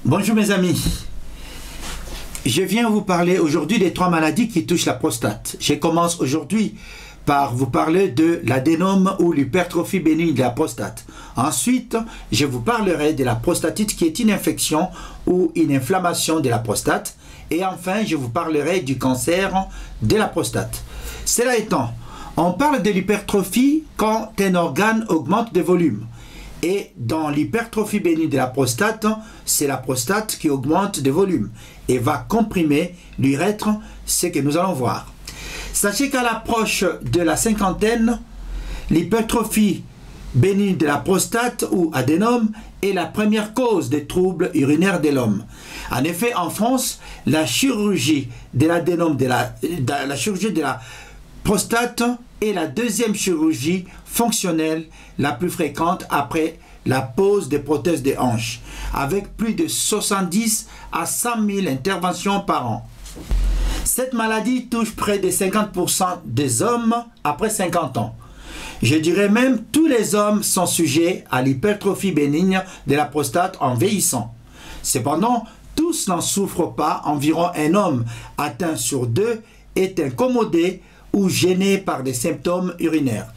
Bonjour mes amis, je viens vous parler aujourd'hui des 3 maladies qui touchent la prostate. Je commence aujourd'hui par vous parler de l'adénome ou l'hypertrophie bénigne de la prostate. Ensuite, je vous parlerai de la prostatite qui est une infection ou une inflammation de la prostate. Et enfin, je vous parlerai du cancer de la prostate. Cela étant, on parle de l'hypertrophie quand un organe augmente de volume. Et dans l'hypertrophie bénigne de la prostate, c'est la prostate qui augmente de volume et va comprimer l'urètre, ce que nous allons voir. Sachez qu'à l'approche de la cinquantaine, l'hypertrophie bénigne de la prostate ou adénome est la première cause des troubles urinaires de l'homme. En effet, en France, la chirurgie de l'adénome de la chirurgie de la prostate est la deuxième chirurgie fonctionnelle la plus fréquente après la pose des prothèses de hanches, avec plus de 70 à 100 000 interventions par an. Cette maladie touche près de 50% des hommes après 50 ans. Je dirais même tous les hommes sont sujets à l'hypertrophie bénigne de la prostate en vieillissant. Cependant, tous n'en souffrent pas. Environ un homme atteint sur 2 est incommodé ou gêné par des symptômes urinaires.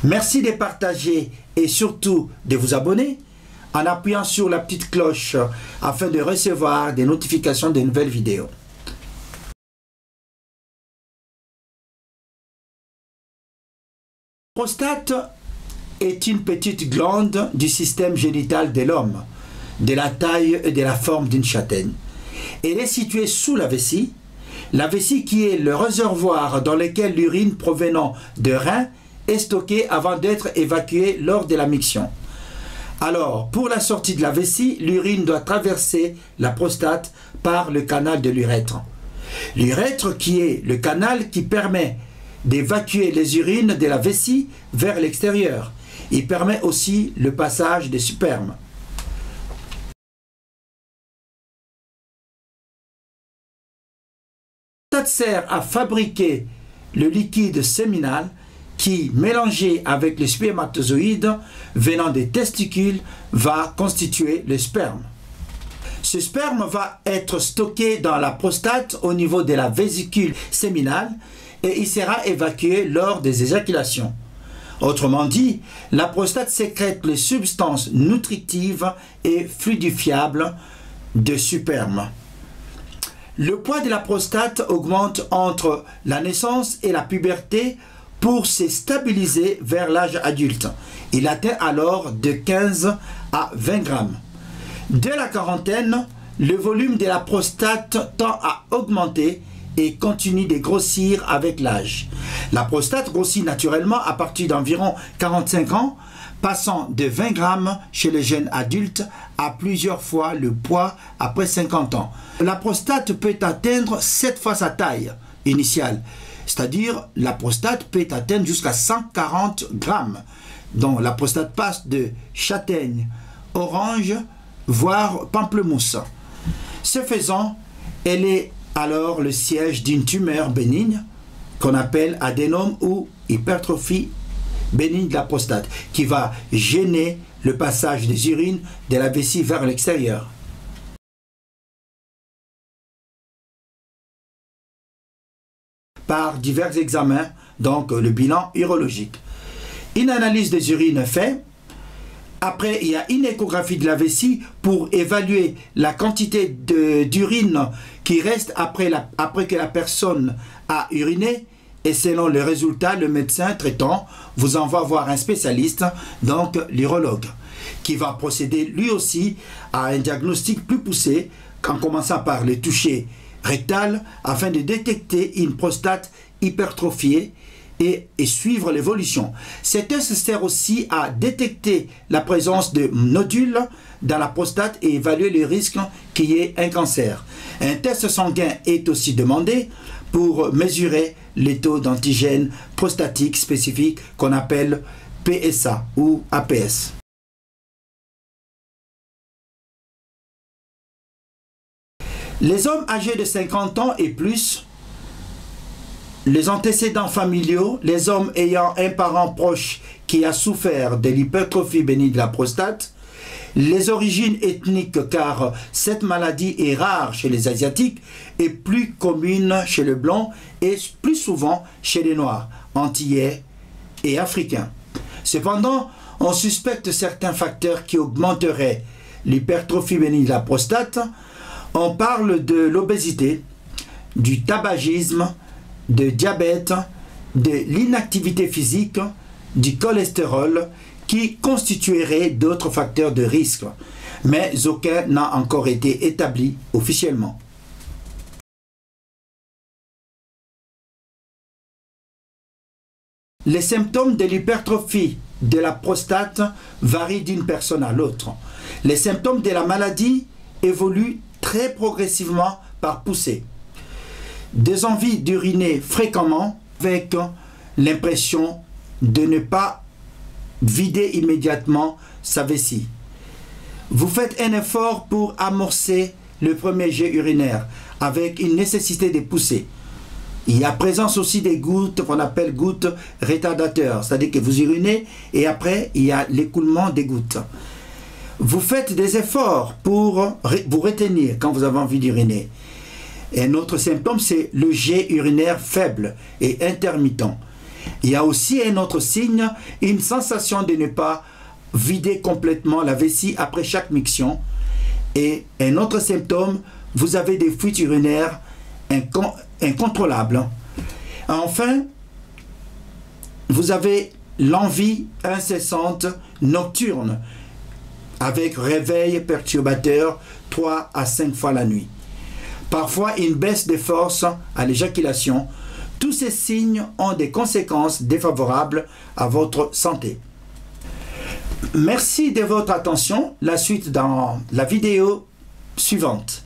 Merci de partager et surtout de vous abonner en appuyant sur la petite cloche afin de recevoir des notifications de nouvelles vidéos. La prostate est une petite glande du système génital de l'homme, de la taille et de la forme d'une châtaigne. Elle est située sous la vessie qui est le réservoir dans lequel l'urine provenant de reins est stockée avant d'être évacuée lors de la miction. Alors, pour la sortie de la vessie, l'urine doit traverser la prostate par le canal de l'urètre. L'urètre qui est le canal qui permet d'évacuer les urines de la vessie vers l'extérieur. Il permet aussi le passage des spermes. La prostate sert à fabriquer le liquide séminal qui, mélangé avec les spermatozoïdes venant des testicules, va constituer le sperme. Ce sperme va être stocké dans la prostate au niveau de la vésicule séminale et il sera évacué lors des éjaculations. Autrement dit, la prostate sécrète les substances nutritives et fluidifiables de sperme. Le poids de la prostate augmente entre la naissance et la puberté pour se stabiliser vers l'âge adulte. Il atteint alors de 15 à 20 grammes. Dès la quarantaine, le volume de la prostate tend à augmenter et continue de grossir avec l'âge. La prostate grossit naturellement à partir d'environ 45 ans, passant de 20 grammes chez les jeunes adultes à plusieurs fois le poids après 50 ans. La prostate peut atteindre 7 fois sa taille initiale, c'est-à-dire la prostate peut atteindre jusqu'à 140 grammes. Donc la prostate passe de châtaigne, orange, voire pamplemousse. Ce faisant, elle est alors le siège d'une tumeur bénigne qu'on appelle adénome ou hypertrophie bénigne de la prostate, qui va gêner le passage des urines de la vessie vers l'extérieur. Par divers examens, donc le bilan urologique. Une analyse des urines est faite. Après, il y a une échographie de la vessie pour évaluer la quantité d'urine qui reste après que la personne a uriné. Et selon les résultats, le médecin traitant vous envoie voir un spécialiste, donc l'urologue, qui va procéder lui aussi à un diagnostic plus poussé, en commençant par le toucher rectal, afin de détecter une prostate hypertrophiée et suivre l'évolution. Cet test sert aussi à détecter la présence de nodules dans la prostate et évaluer le risque qu'il y ait un cancer. Un test sanguin est aussi demandé pour mesurer les taux d'antigènes prostatiques spécifiques qu'on appelle PSA ou APS. Les hommes âgés de 50 ans et plus, les antécédents familiaux, les hommes ayant un parent proche qui a souffert de l'hypertrophie bénigne de la prostate, Les origines ethniques, car cette maladie est rare chez les Asiatiques et plus commune chez les Blancs et plus souvent chez les Noirs, Antillais et Africains. Cependant, on suspecte certains facteurs qui augmenteraient l'hypertrophie bénigne de la prostate. On parle de l'obésité, du tabagisme, de diabète, de l'inactivité physique, du cholestérol, qui constitueraient d'autres facteurs de risque, mais aucun n'a encore été établi officiellement. Les symptômes de l'hypertrophie de la prostate varient d'une personne à l'autre. Les symptômes de la maladie évoluent très progressivement par poussée. Des envies d'uriner fréquemment avec l'impression de ne pas vider immédiatement sa vessie. Vous faites un effort pour amorcer le premier jet urinaire avec une nécessité de pousser. Il y a présence aussi des gouttes qu'on appelle gouttes retardateurs, c'est-à-dire que vous urinez et après il y a l'écoulement des gouttes. Vous faites des efforts pour vous retenir quand vous avez envie d'uriner. Un autre symptôme, c'est le jet urinaire faible et intermittent. Il y a aussi un autre signe, une sensation de ne pas vider complètement la vessie après chaque miction. Et un autre symptôme, vous avez des fuites urinaires incontrôlables. Enfin, vous avez l'envie incessante nocturne avec réveil perturbateur 3 à 5 fois la nuit. Parfois une baisse de force à l'éjaculation. Tous ces signes ont des conséquences défavorables à votre santé. Merci de votre attention. La suite dans la vidéo suivante.